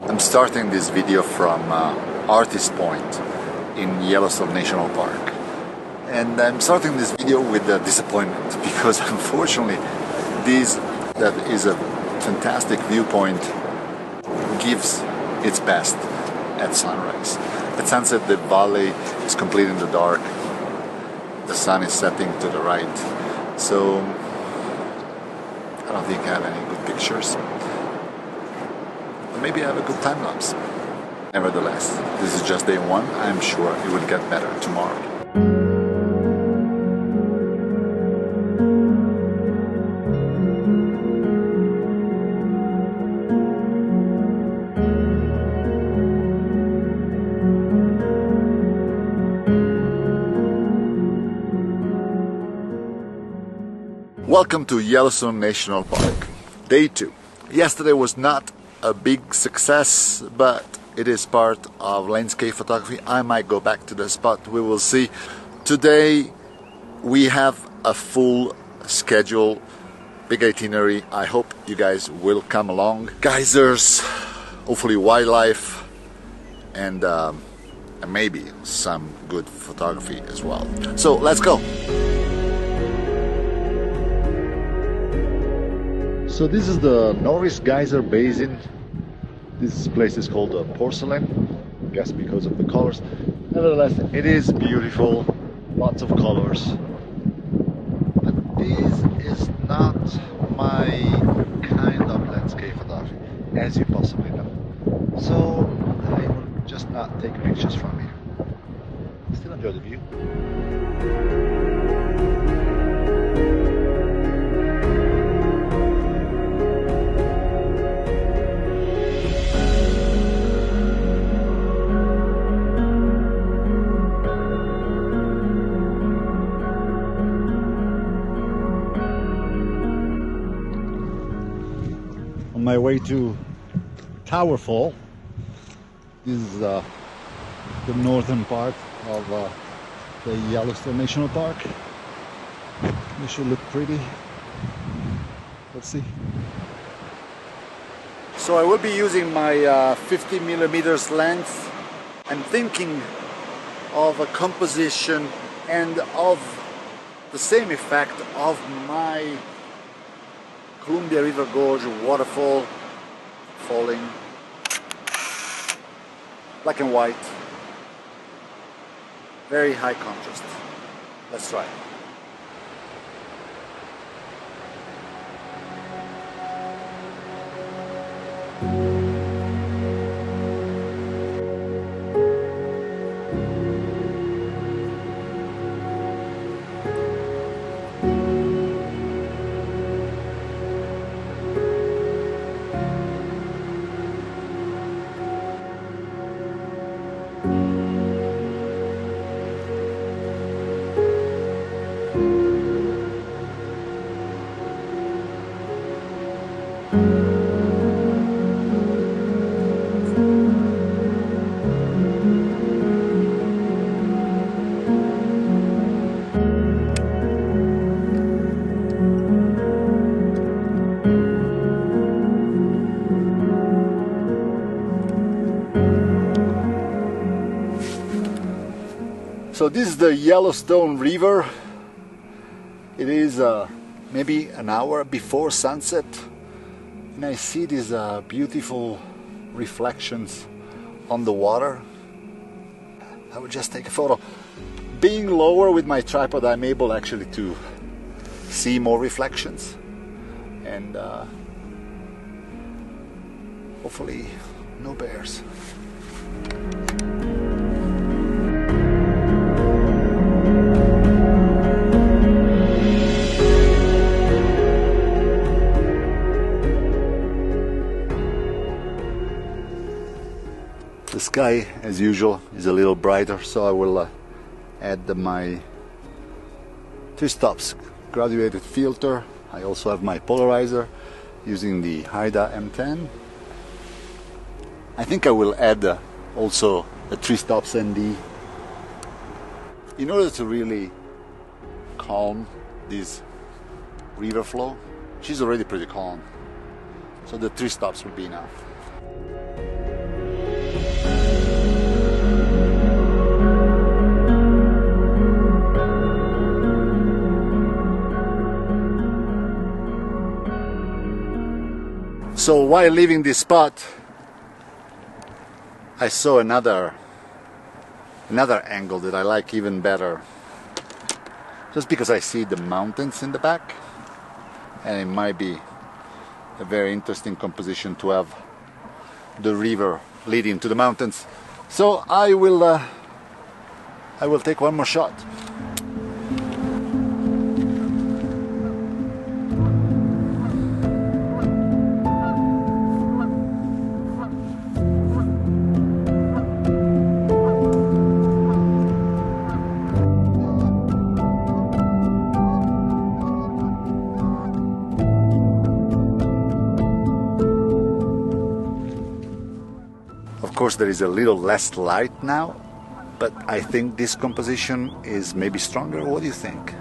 I'm starting this video from Artist Point in Yellowstone National Park, and I'm starting this video with a disappointment because unfortunately that is a fantastic viewpoint, gives its best at sunrise. At sunset the valley is completely in the dark, the sun is setting to the right, so I don't think I have any good pictures. Maybe I have a good time lapse. Nevertheless, this is just day one. I'm sure it will get better tomorrow. Welcome to Yellowstone National Park, day 2. Yesterday was not a big success, but it is part of landscape photography. I might go back to the spot, we will see. Today we have a full schedule, big itinerary. I hope you guys will come along. Geysers, hopefully wildlife, and maybe some good photography as well. So let's go. So this is the Norris Geyser Basin. This place is called porcelain, I guess because of the colors. Nevertheless, it is beautiful, lots of colors. But this is not my kind of landscape photography, as you possibly know. So I will just not take pictures from here. Still enjoy the view. On my way to Tower Fall. This is the northern part of the Yellowstone National Park. This should look pretty. Let's see. So I will be using my 50mm lens. I'm thinking of a composition and of the same effect of my Columbia River Gorge waterfall falling, black and white, very high contrast. Let's try it. So this is the Yellowstone River. It is maybe an hour before sunset, and I see these beautiful reflections on the water. I will just take a photo. Being lower with my tripod, I'm able actually to see more reflections, and hopefully no bears. The sky, as usual, is a little brighter, so I will add my 2 stops graduated filter I also have my polarizer using the Haida M10. I think I will add also a 3-stops ND in order to really calm this river flow. She's already pretty calm, so the 3 stops will be enough. So while leaving this spot, I saw another angle that I like even better, just because I see the mountains in the back, and it might be a very interesting composition to have the river leading to the mountains. So I will take one more shot. Of course, there is a little less light now, but I think this composition is maybe stronger. What do you think?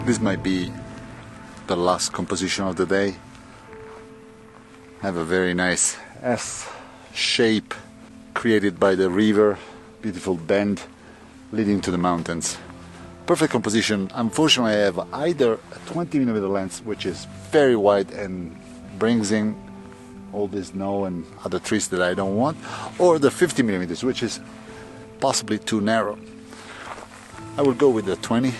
This might be the last composition of the day. Have a very nice S shape created by the river, beautiful bend leading to the mountains. Perfect composition. Unfortunately, I have either a 20mm lens, which is very wide and brings in all this snow and other trees that I don't want, or the 50mm, which is possibly too narrow. I will go with the 20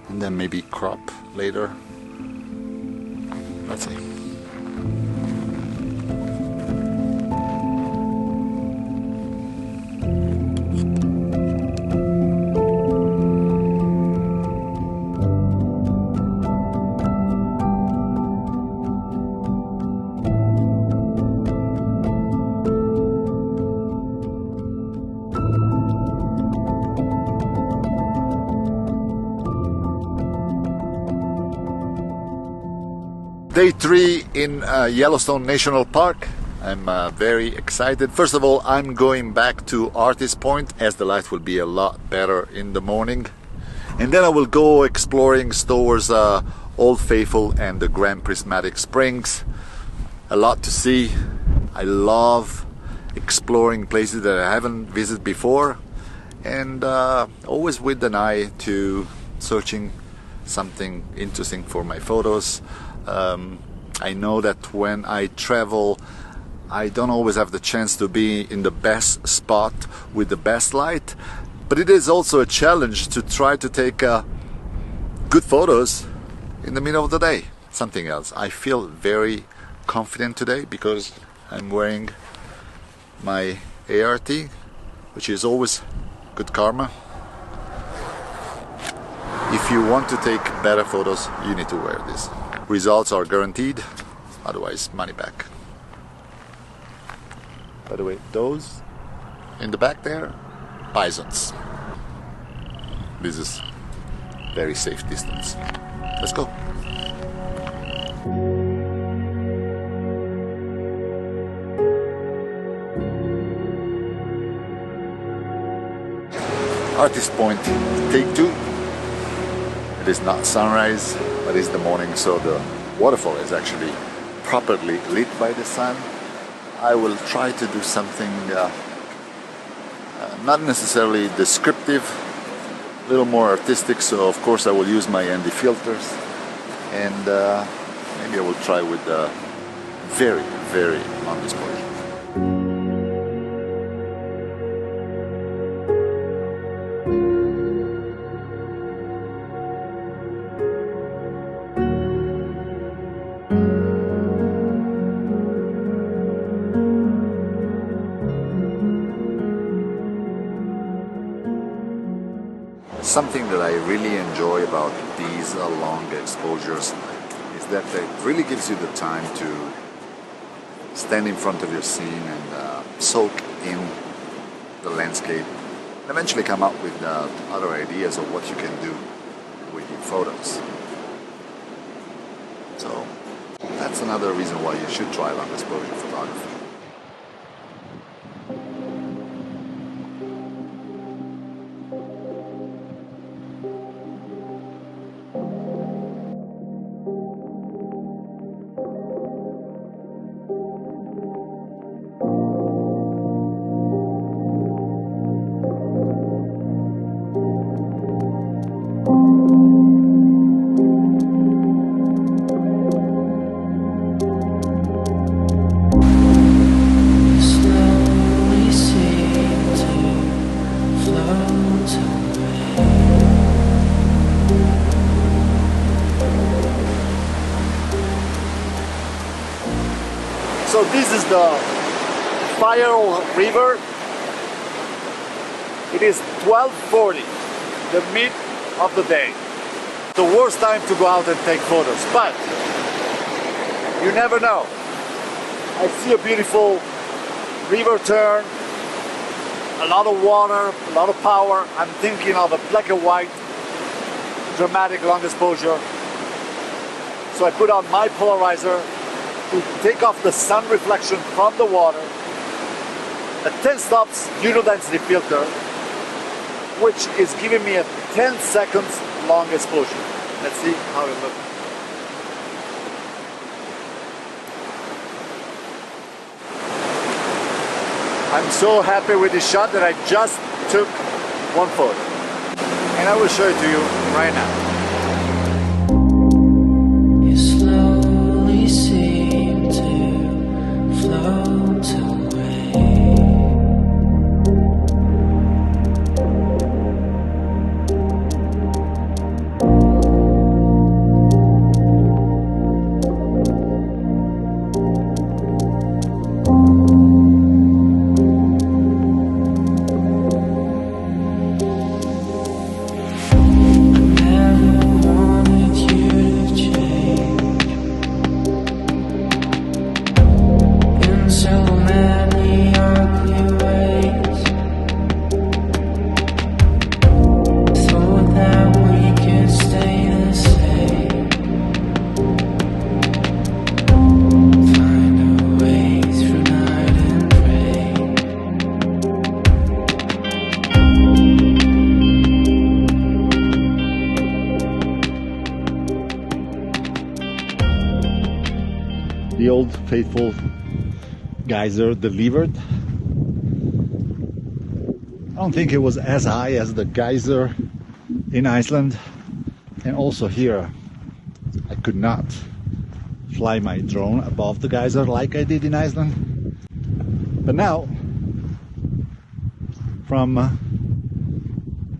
and then maybe crop later. Let's see. Day 3 in Yellowstone National Park. I'm very excited. First of all, I'm going back to Artist Point, as the light will be a lot better in the morning. And then I will go exploring towards Old Faithful and the Grand Prismatic Springs. A lot to see. I love exploring places that I haven't visited before, and always with an eye to searching something interesting for my photos. I know that when I travel, I don't always have the chance to be in the best spot with the best light, but it is also a challenge to try to take good photos in the middle of the day. Something else, I feel very confident today because I'm wearing my ART, which is always good karma. If you want to take better photos, you need to wear this. Results are guaranteed, otherwise money back. By the way, those in the back there, bisons. This is very safe distance. Let's go. Artist Point, take 2. It is not sunrise, but it's the morning, so the waterfall is actually properly lit by the sun. I will try to do something not necessarily descriptive, a little more artistic, so of course I will use my ND filters, and maybe I will try with the very, very on this point. Something that I really enjoy about these long exposures that it really gives you the time to stand in front of your scene and soak in the landscape and eventually come up with other ideas of what you can do with your photos. So that's another reason why you should try long exposure photography. So this is the Fire River. It is 12:40, the mid of the day. The worst time to go out and take photos, but you never know. I see a beautiful river turn, a lot of water, a lot of power. I'm thinking of a black and white, dramatic long exposure. So I put on my polarizer to take off the sun reflection from the water, a 10 stops neutral density filter, which is giving me a 10 seconds long exposure. Let's see how it looks. I'm so happy with this shot that I just took one photo, and I will show it to you right now. The old faithful geyser delivered. I don't think it was as high as the geyser in Iceland, and also here I could not fly my drone above the geyser like I did in Iceland. But now, from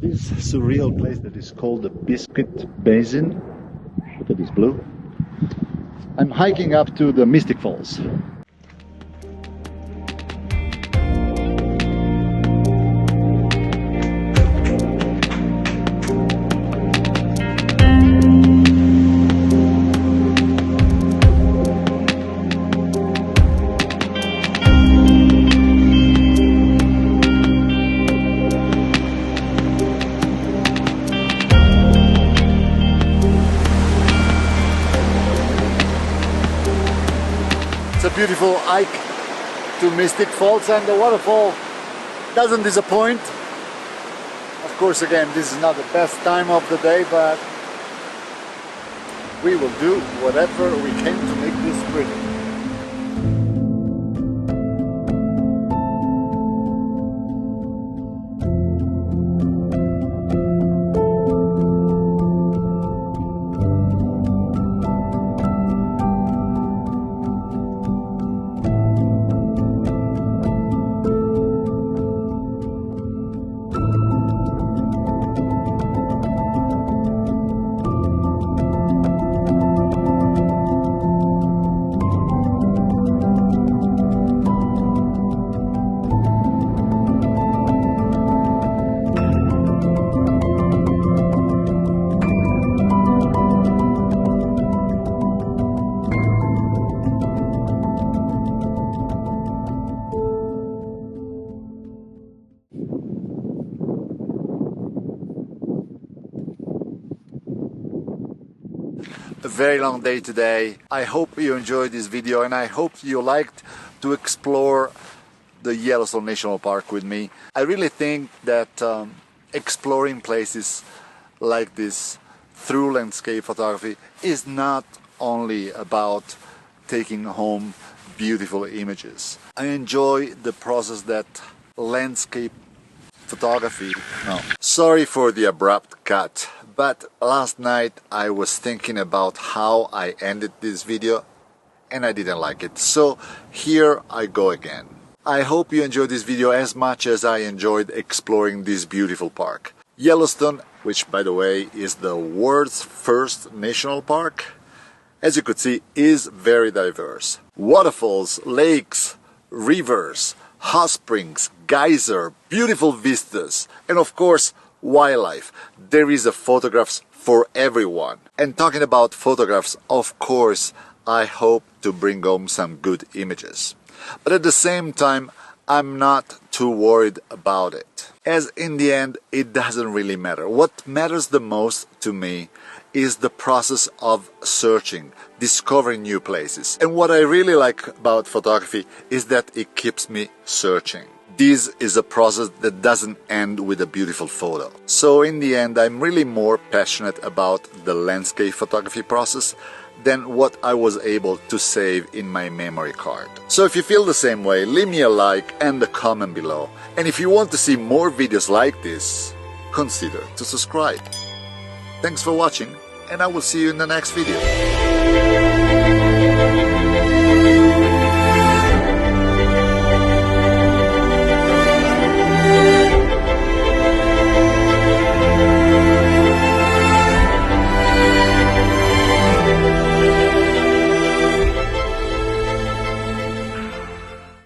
this surreal place that is called the Biscuit Basin, look at this blue, I'm hiking up to the Mystic Falls. It's a beautiful hike to Mystic Falls, and the waterfall doesn't disappoint. Of course, again, this is not the best time of the day, but we will do whatever we can to make this pretty. a very long day today. I hope you enjoyed this video and I hope you liked to explore the Yellowstone National Park with me. I really think that exploring places like this through landscape photography is not only about taking home beautiful images. I enjoy the process that landscape photography... No, sorry for the abrupt cut, but last night I was thinking about how I ended this video and I didn't like it. So here I go again. I hope you enjoyed this video as much as I enjoyed exploring this beautiful park. Yellowstone, which by the way is the world's first national park, as you could see, is very diverse. Waterfalls, lakes, rivers, hot springs, geyser, beautiful vistas, and of course wildlife. There is a photographs for everyone. And talking about photographs, of course I hope to bring home some good images. But at the same time, I'm not too worried about it, as in the end it doesn't really matter. What matters the most to me is the process of searching, discovering new places. And what I really like about photography is that it keeps me searching. This is a process that doesn't end with a beautiful photo. So in the end, I'm really more passionate about the landscape photography process than what I was able to save in my memory card. So if you feel the same way, leave me a like and a comment below. And if you want to see more videos like this, consider to subscribe. Thanks for watching, and I will see you in the next video.